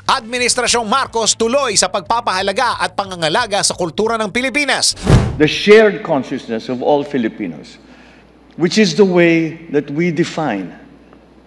Administrasyong Marcos tuloy sa pagpapahalaga at pangangalaga sa kultura ng Pilipinas. The shared consciousness of all Filipinos, which is the way that we define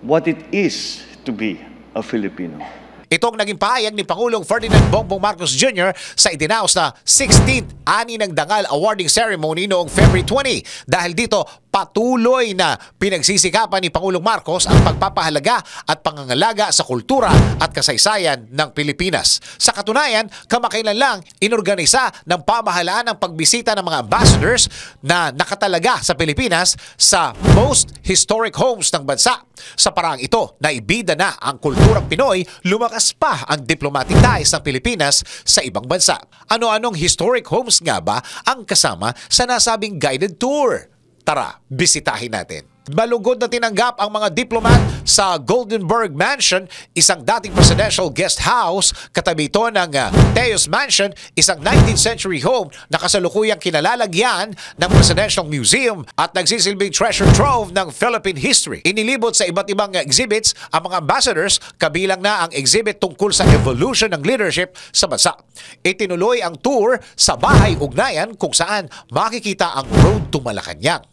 what it is to be a Filipino. Itong naging pahayag ni Pangulong Ferdinand Bongbong Marcos Jr. sa itinaos na 16th Ani ng Dangal Awarding Ceremony noong February 20. Dahil dito, patuloy na pinagsisikapan ni Pangulong Marcos ang pagpapahalaga at pangangalaga sa kultura at kasaysayan ng Pilipinas. Sa katunayan, kamakailan lang inorganisa ng pamahalaan ang pagbisita ng mga ambassadors na nakatalaga sa Pilipinas sa most historic homes ng bansa. Sa paraang ito, naibida na ang kulturang Pinoy, lumakas pa ang diplomatic ties ng Pilipinas sa ibang bansa. Ano-anong historic homes nga ba ang kasama sa nasabing guided tour? Tara, bisitahin natin. Malugod na tinanggap ang mga diplomat sa Goldenberg Mansion, isang dating presidential guest house. Katabi ito ng Teos Mansion, isang 19th century home na kasalukuyang kinalalagyan ng Presidential Museum at nagsisilbing treasure trove ng Philippine history. Inilibot sa iba't ibang exhibits ang mga ambassadors, kabilang na ang exhibit tungkol sa evolution ng leadership sa bansa. Itinuloy ang tour sa Bahay Ugnayan kung saan makikita ang Road to Malacanang.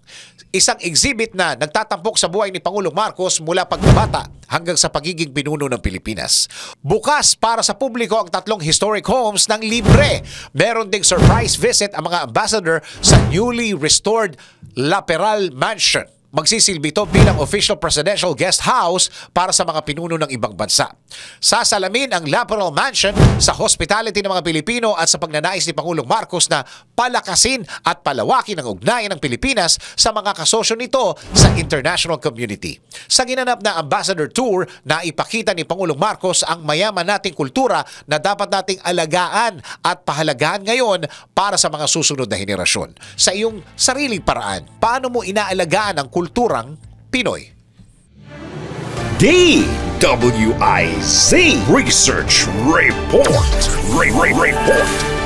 Isang exhibit na nagtatampok sa buhay ni Pangulong Marcos mula pagkabata hanggang sa pagiging pinuno ng Pilipinas. Bukas para sa publiko ang 3 historic homes ng libre. Meron ding surprise visit ang mga ambassador sa newly restored La Peral Mansion. Magsisilbi ito bilang official presidential guest house para sa mga pinuno ng ibang bansa. Sasalamin ang La Peral Mansion sa hospitality ng mga Pilipino at sa pagnanais ni Pangulong Marcos na palakasin at palawakin ang ugnayan ng Pilipinas sa mga kasosyo nito sa international community. Sa ginanap na ambassador tour, naipakita ni Pangulong Marcos ang mayaman nating kultura na dapat nating alagaan at pahalagahan ngayon para sa mga susunod na henerasyon. Sa iyong sariling paraan, paano mo inaalagaan ang kulturang Pinoy? DWIZ Research Report. Report.